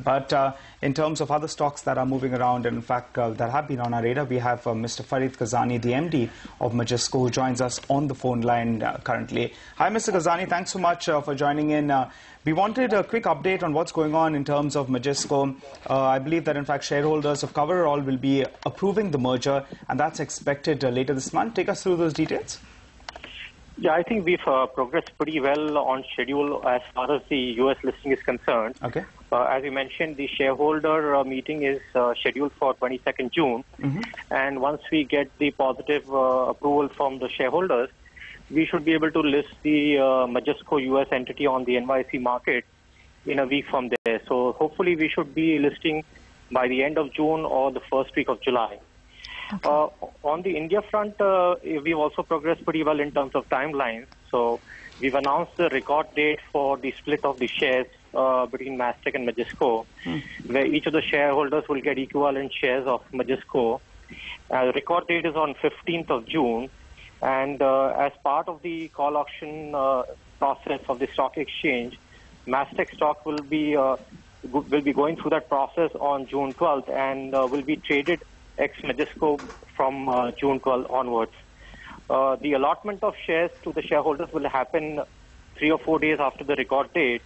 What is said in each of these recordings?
But in terms of other stocks that are moving around, and in fact that have been on our radar, we have Mr. Farid Kazani, the MD of Majesco, who joins us on the phone line currently. Hi, Mr. Kazani. Thanks so much for joining in. We wanted a quick update on what's going on in terms of Majesco. I believe that, in fact, shareholders of Coverall will be approving the merger, and that's expected later this month. Take us through those details. Yeah, I think we've progressed pretty well on schedule as far as the U.S. listing is concerned. Okay. As you mentioned, the shareholder meeting is scheduled for 22nd June. And once we get the positive approval from the shareholders, we should be able to list the Majesco U.S. entity on the NYSE market in a week from there. So hopefully we should be listing by the end of June or the first week of July. Okay. On the India front, we've also progressed pretty well in terms of timelines. So we've announced the record date for the split of the shares between Mastek and Majesco, where each of the shareholders will get equivalent shares of Majesco. The record date is on 15th of June. And as part of the call auction process of the stock exchange, Mastek stock will be going through that process on June 12th and will be traded ex-Majesco from June 12th onwards. The allotment of shares to the shareholders will happen 3 or 4 days after the record date,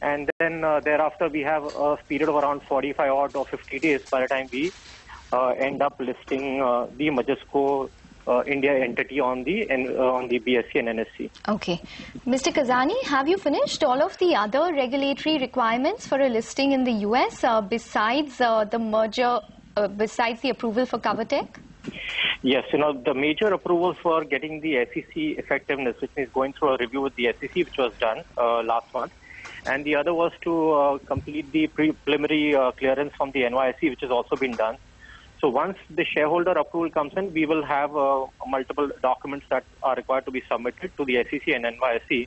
and then thereafter we have a period of around 45 odd or 50 days by the time we end up listing the Majesco India entity on the BSE and NSE. Okay. Mr. Kazani, have you finished all of the other regulatory requirements for a listing in the US besides the merger, besides the approval for Covertech? Yes, the major approvals for getting the SEC effectiveness, which is going through a review with the SEC, which was done last month. And the other was to complete the preliminary clearance from the NYSE, which has also been done. So once the shareholder approval comes in, we will have multiple documents that are required to be submitted to the SEC and NYSE.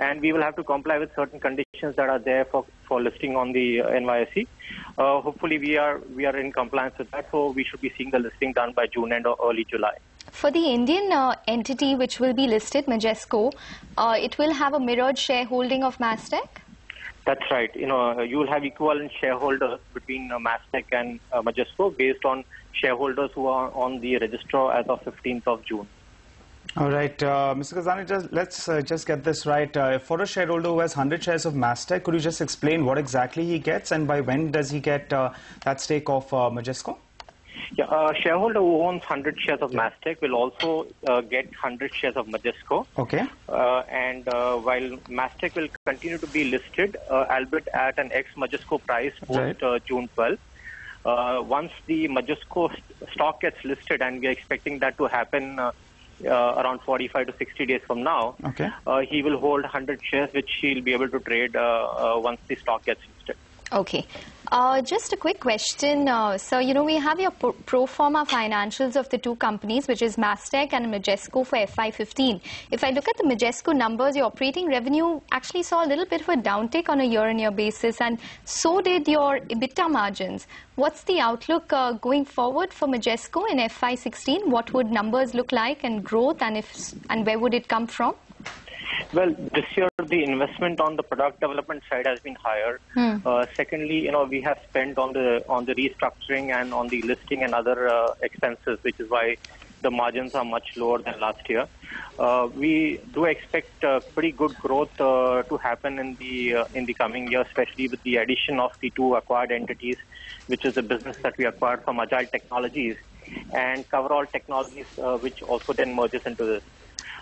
And we will have to comply with certain conditions that are there for listing on the NYSE. Hopefully, we are in compliance with that, so we should be seeing the listing done by June end or early July. For the Indian entity which will be listed, Majesco, it will have a mirrored shareholding of Mastek? That's right. You will have equivalent shareholders between Mastek and Majesco based on shareholders who are on the register as of 15th of June. All right, Mr. Kazani, let's just get this right. For a shareholder who has 100 shares of Mastek, could you just explain what exactly he gets and by when does he get that stake of Majesco? Yeah, a shareholder who owns 100 shares of Mastek will also get 100 shares of Majesco. Okay. And while Mastek will continue to be listed, albeit at an ex-Majesco price post June 12th, once the Majesco stock gets listed, and we are expecting that to happen around 45 to 60 days from now, he will hold 100 shares, which he'll be able to trade once the stock gets listed. Okay. Just a quick question. So, we have your pro forma financials of the two companies, which is Mastek and Majesco for FY15. If I look at the Majesco numbers, your operating revenue actually saw a little bit of a downtick on a year-on-year basis, and so did your EBITDA margins. What's the outlook going forward for Majesco in FY16? What would numbers look like and growth, and where would it come from? Well, this year the investment on the product development side has been higher. Secondly, we have spent on the restructuring and on the listing and other expenses, which is why the margins are much lower than last year. We do expect pretty good growth to happen in the coming year, especially with the addition of the two acquired entities, which is a business that we acquired from Agile Technologies and Coverall Technologies, which also then merges into this.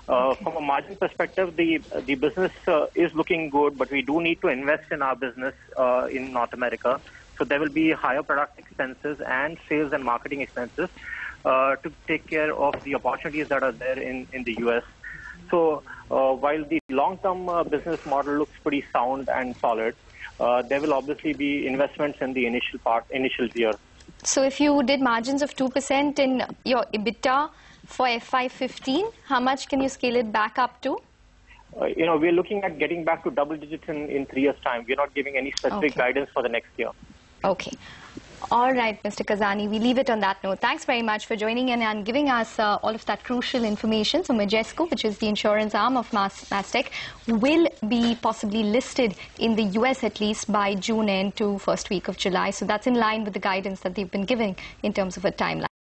From a margin perspective, the business is looking good, but we do need to invest in our business in North America. So there will be higher product expenses and sales and marketing expenses to take care of the opportunities that are there in the U.S. So while the long-term business model looks pretty sound and solid, there will obviously be investments in the initial year. So if you did margins of 2% in your EBITDA for FY15, how much can you scale it back up to? We're looking at getting back to double digits in 3 years' time. We're not giving any specific guidance for the next year. Okay. All right, Mr. Kazani, we leave it on that note. Thanks very much for joining in and giving us all of that crucial information. So Majesco, which is the insurance arm of Mastek, will be possibly listed in the US at least by June end to first week of July. So that's in line with the guidance that they've been giving in terms of a timeline.